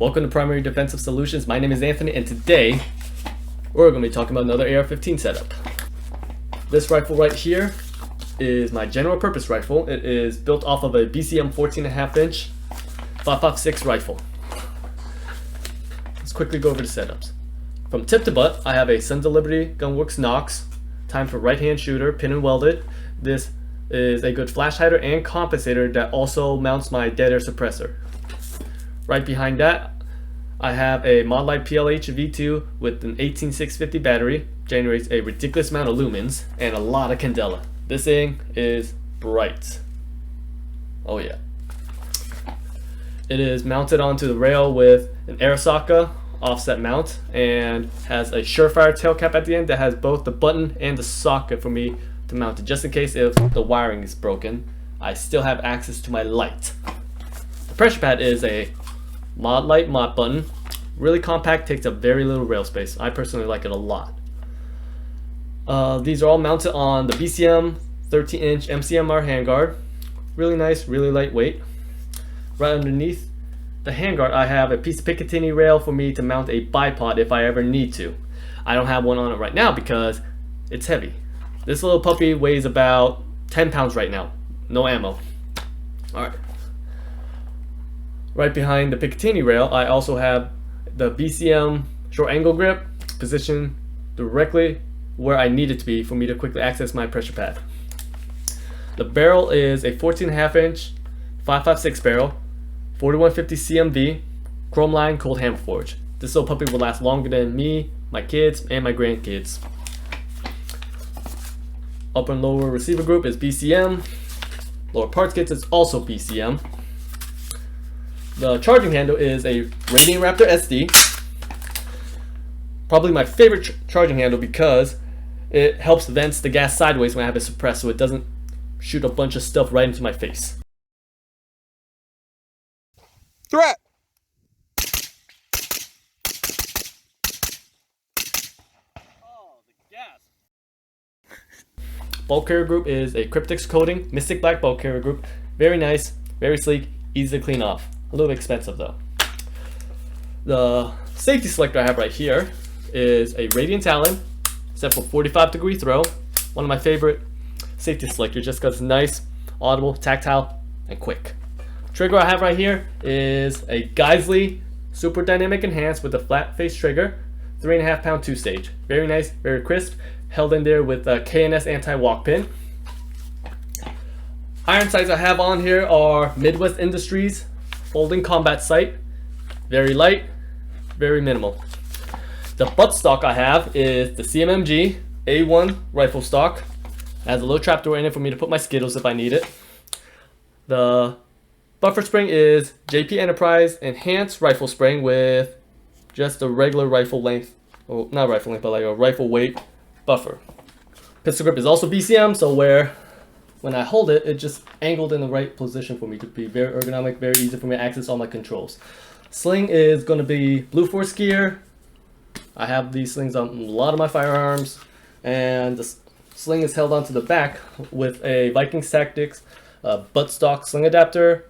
Welcome to Primary Defensive Solutions. My name is Anthony, and today we're going to be talking about another AR-15 setup. This rifle right here is my general purpose rifle. It is built off of a BCM 14.5 inch 5.56 rifle. Let's quickly go over the setups. From tip to butt, I have a Sons of Liberty Gunworks Nox, timed for right-hand shooter, pin and welded. This is a good flash hider and compensator that also mounts my dead air suppressor. Right behind that, I have a Modlite PLH V2 with an 18650 battery, generates a ridiculous amount of lumens and a lot of candela. This thing is bright. Oh yeah. It is mounted onto the rail with an Arisaka offset mount and has a Surefire tail cap at the end that has both the button and the socket for me to mount it, just in case if the wiring is broken. I still have access to my light. The pressure pad is a Modlite mod button, really compact, takes up very little rail space. I personally like it a lot. These are all mounted on the BCM 13-inch MCMR handguard. Really nice, really lightweight. Right underneath the handguard, I have a piece of Picatinny rail for me to mount a bipod if I ever need to. I don't have one on it right now because it's heavy. This little puppy weighs about 10 pounds right now. No ammo. Alright. Right behind the Picatinny rail, I also have the BCM short angle grip positioned directly where I need it to be for me to quickly access my pressure pad. The barrel is a 14.5 inch 5.56 barrel, 4150 CMV, chrome line, cold hammer forge. This little puppy will last longer than me, my kids, and my grandkids. Upper and lower receiver group is BCM. Lower parts kits is also BCM. The charging handle is a Radiant Raptor SD. Probably my favorite charging handle because it helps vents the gas sideways when I have it suppressed so it doesn't shoot a bunch of stuff right into my face. Threat! Oh, the gas. Bolt carrier group is a Cryptex coating, Mystic Black bolt carrier group. Very nice, very sleek, easy to clean off. A little expensive though. The safety selector I have right here is a Radiant Talon, set for 45-degree throw. One of my favorite safety selectors just because it's nice, audible, tactile, and quick. Trigger I have right here is a Geisley Super Dynamic Enhanced with a flat face trigger, 3.5 pound 2-stage. Very nice, very crisp, held in there with a KNS anti-walk pin. Iron sights I have on here are Midwest Industries folding combat sight, very light, very minimal. The buttstock I have is the CMMG A1 rifle stock. It has a little trapdoor in it for me to put my Skittles if I need it. The buffer spring is JP Enterprise Enhanced Rifle Spring with just a regular rifle length, well, not rifle length, but like a rifle weight buffer. Pistol grip is also BCM, so when I hold it, it just angled in the right position for me to be very ergonomic, very easy for me to access all my controls. Sling is going to be Blue Force gear. I have these slings on a lot of my firearms, and the sling is held onto the back with a Vikings Tactics buttstock sling adapter.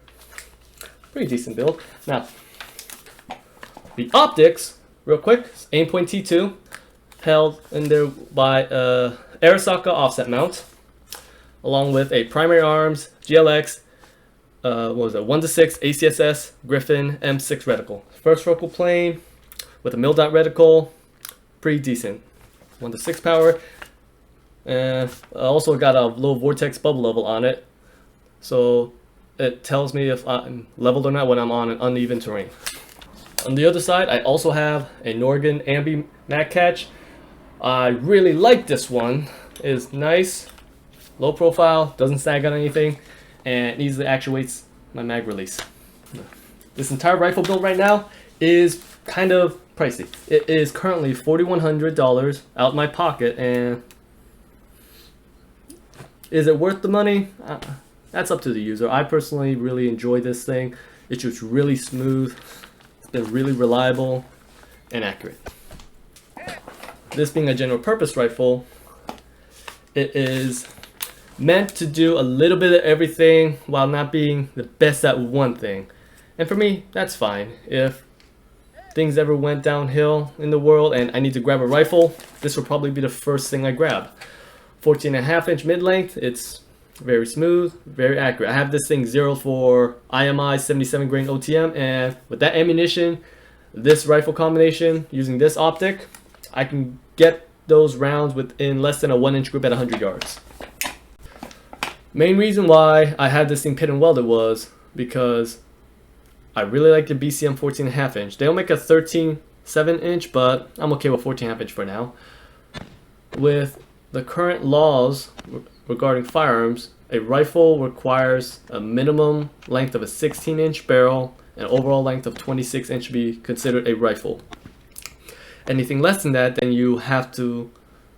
Pretty decent build. Now, the optics, real quick, Aimpoint T2, held in there by Arisaka offset mount, along with a Primary Arms GLX, 1:6 ACSS Griffin M6 reticle. First focal plane with a mil-dot reticle, pretty decent. 1:6 power, and I also got a low vortex bubble level on it, so it tells me if I'm leveled or not when I'm on an uneven terrain. On the other side, I also have a Norgan Ambi mag catch. I really like this one. It's nice, low profile, doesn't sag on anything, and easily actuates my mag release. This entire rifle build right now is kind of pricey. It is currently $4,100 out my pocket, and is it worth the money? That's up to the user. I personally really enjoy this thing. It's just really smooth. It's been really reliable and accurate. This being a general purpose rifle, it is meant to do a little bit of everything while not being the best at one thing. And for me, that's fine. If things ever went downhill in the world and I need to grab a rifle, this will probably be the first thing I grab. 14.5-inch mid-length, it's very smooth, very accurate. I have this thing zeroed for IMI 77 grain OTM, and with that ammunition, this rifle combination, using this optic, I can get those rounds within less than a 1-inch grip at 100 yards. Main reason why I had this thing pit and welded was because I really like the BCM 14.5-inch. They don't make a 13.7-inch, but I'm okay with 14.5-inch for now. With the current laws regarding firearms, a rifle requires a minimum length of a 16-inch barrel and overall length of 26-inch to be considered a rifle. Anything less than that, then you have to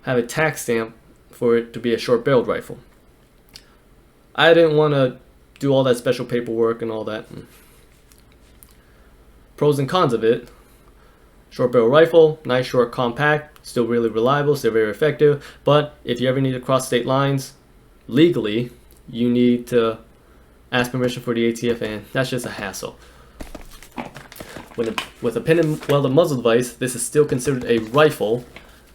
have a tax stamp for it to be a short-barreled rifle. I didn't want to do all that special paperwork and all that. Pros and cons of it: short barrel rifle, nice, short, compact, still really reliable, still very effective. But if you ever need to cross state lines legally, you need to ask permission for the ATF, and that's just a hassle. With a pin and welded muzzle device, this is still considered a rifle.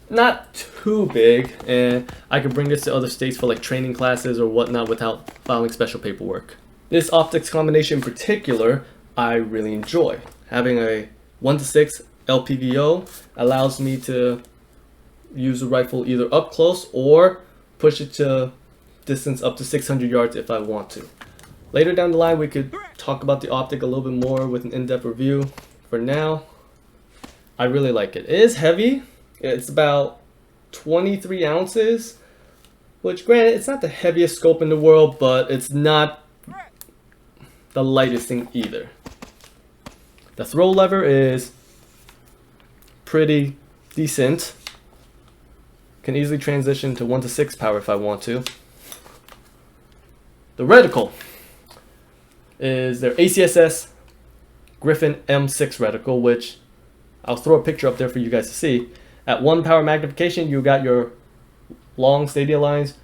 Not too big, and I can bring this to other states for like training classes or whatnot without filing special paperwork. This optics combination in particular, I really enjoy. Having a 1:6 LPVO allows me to use the rifle either up close or push it to distance up to 600 yards if I want to. Later down the line, we could talk about the optic a little bit more with an in-depth review. For now, I really like it. It is heavy. It's about 23 ounces, which granted, it's not the heaviest scope in the world, but it's not the lightest thing either. The throw lever is pretty decent. Can easily transition to 1:6 power if I want to. The reticle is their ACSS Griffin M6 reticle, which I'll throw a picture up there for you guys to see. At 1 power magnification, you got your long stadia lines,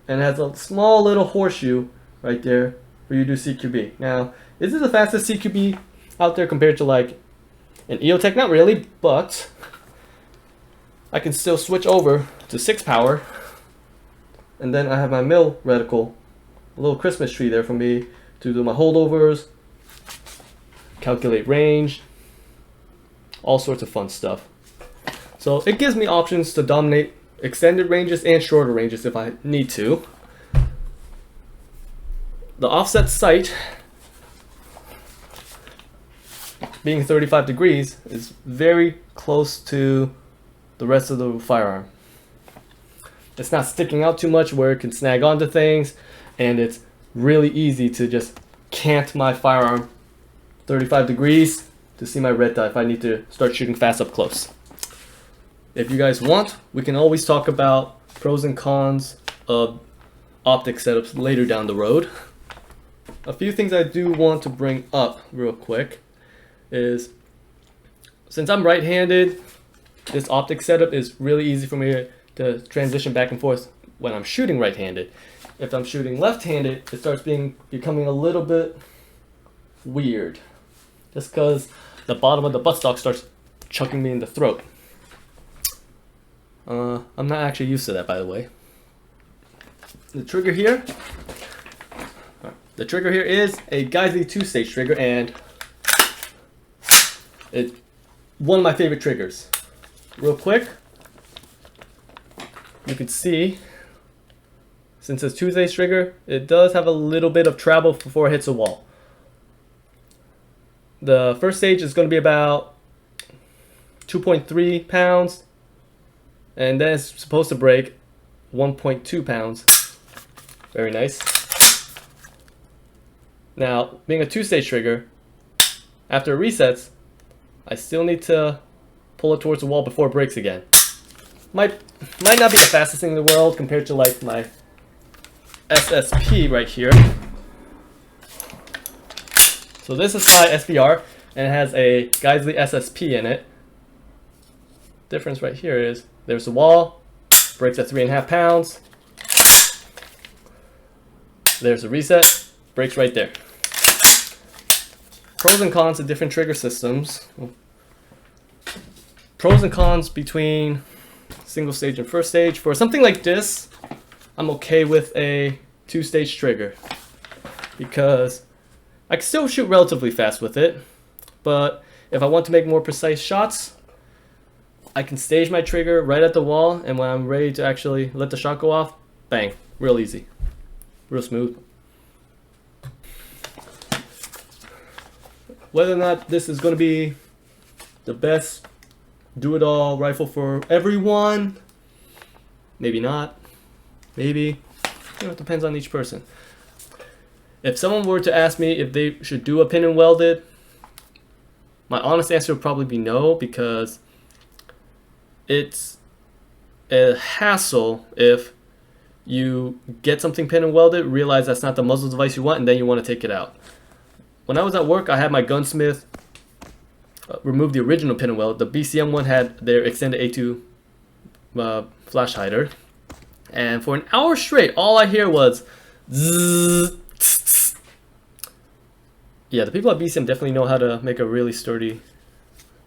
and it has a small little horseshoe right there for you to do CQB. Now, is this the fastest CQB out there compared to like an EOTech? Not really, but I can still switch over to 6 power, and then I have my mill reticle, a little Christmas tree there for me to do my holdovers, calculate range, all sorts of fun stuff. So it gives me options to dominate extended ranges and shorter ranges if I need to. The offset sight, being 35 degrees, is very close to the rest of the firearm. It's not sticking out too much where it can snag onto things, and it's really easy to just cant my firearm 35 degrees to see my red dot if I need to start shooting fast up close. If you guys want, we can always talk about pros and cons of optic setups later down the road. A few things I do want to bring up real quick is, since I'm right-handed, this optic setup is really easy for me to transition back and forth when I'm shooting right-handed. If I'm shooting left-handed, it starts becoming a little bit weird, just because the bottom of the buttstock starts chucking me in the throat. I'm not actually used to that, by the way. The trigger here is a Geissele 2-stage trigger, and it's one of my favorite triggers. Real quick, you can see, since it's 2-stage trigger, it does have a little bit of travel before it hits a wall. The first stage is going to be about 2.3 pounds, and then it's supposed to break 1.2 pounds. Very nice. Now, being a 2-stage trigger, after it resets, I still need to pull it towards the wall before it breaks again. Might not be the fastest thing in the world compared to like my SSP right here. So this is my SBR, and it has a Geissele SSP in it. Difference right here is there's the wall, breaks at 3.5 pounds. There's a reset, breaks right there. Pros and cons of different trigger systems. pros and cons between single stage and first stage. For something like this, I'm okay with a 2-stage trigger because I can still shoot relatively fast with it, but if I want to make more precise shots, I can stage my trigger right at the wall, and when I'm ready to actually let the shot go off, bang, real easy, real smooth. Whether or not this is going to be the best do-it-all rifle for everyone, maybe not, maybe, it depends on each person. If someone were to ask me if they should do a pin and welded, my honest answer would probably be no, because it's a hassle if you get something pin and welded, realize that's not the muzzle device you want, and then you want to take it out. When I was at work, I had my gunsmith remove the original pin and weld. The BCM one had their extended A2 flash hider, and for an hour straight, all I hear was zzz, tss, tss. Yeah, the people at BCM definitely know how to make a really sturdy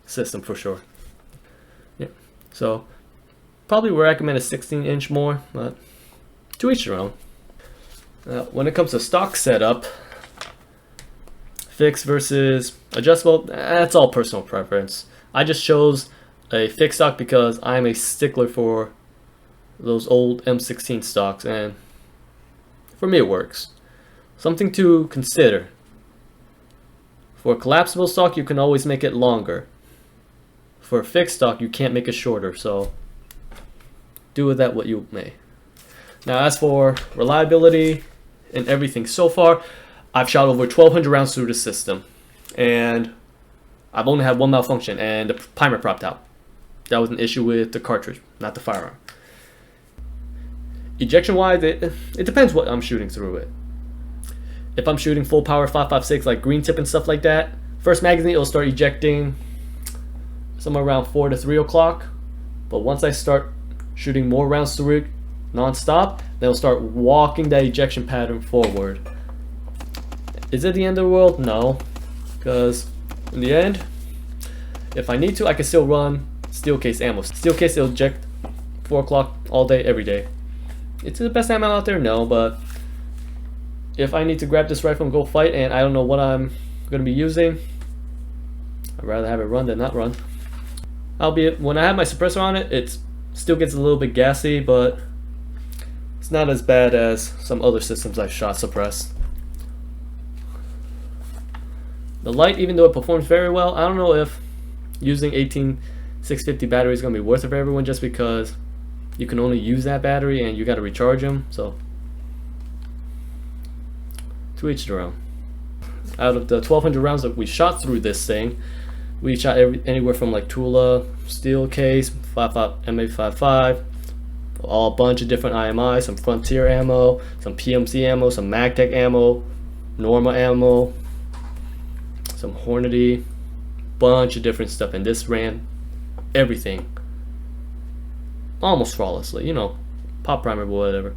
system for sure. Yeah, so probably would recommend a 16-inch more, but to each their own. When it comes to stock setup, fixed versus adjustable, that's all personal preference. I just chose a fixed stock because I'm a stickler for those old M16 stocks, and for me it works. Something to consider: for a collapsible stock, you can always make it longer. For a fixed stock, you can't make it shorter, so do with that what you may. Now, as for reliability and everything so far, I've shot over 1,200 rounds through the system, and I've only had one malfunction, and the primer popped out. That was an issue with the cartridge, not the firearm. Ejection wise, it depends what I'm shooting through it. If I'm shooting full power 5.56 like green tip and stuff like that, first magazine it'll start ejecting somewhere around 4 to 3 o'clock, but once I start shooting more rounds through it non-stop, then it'll start walking that ejection pattern forward. Is it the end of the world? No, because in the end, if I need to, I can still run steel case ammo. Steel case will eject 4 o'clock all day, every day. It's the best ammo out there? No, but if I need to grab this rifle and go fight and I don't know what I'm going to be using, I'd rather have it run than not run. Albeit, when I have my suppressor on it, it still gets a little bit gassy, but it's not as bad as some other systems I've shot suppressed. The light, even though it performs very well, I don't know if using 18650 battery is going to be worth it for everyone, just because you can only use that battery and you got to recharge them. So to each their own. Out of the 1,200 rounds that we shot through this thing, we shot anywhere from like Tula, steel case, M855, a bunch of different IMI, some Frontier ammo, some PMC ammo, some MagTech ammo, Norma ammo, some Hornady, bunch of different stuff, and this ran everything almost flawlessly, you know, pop primer, whatever.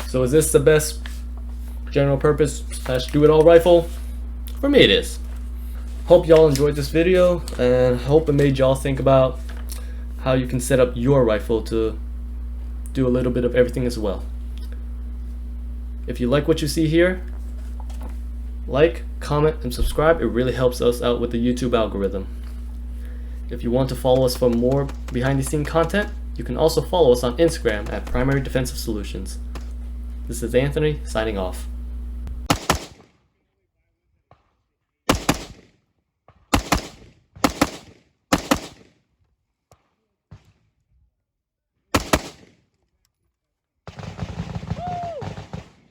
So is this the best general purpose / do-it-all rifle? For me it is. Hope y'all enjoyed this video, and hope it made y'all think about how you can set up your rifle to do a little bit of everything as well. If you like what you see here, like, comment, and subscribe. It really helps us out with the YouTube algorithm. If you want to follow us for more behind the scene content, you can also follow us on Instagram at Primary Defensive Solutions. This is Anthony signing off.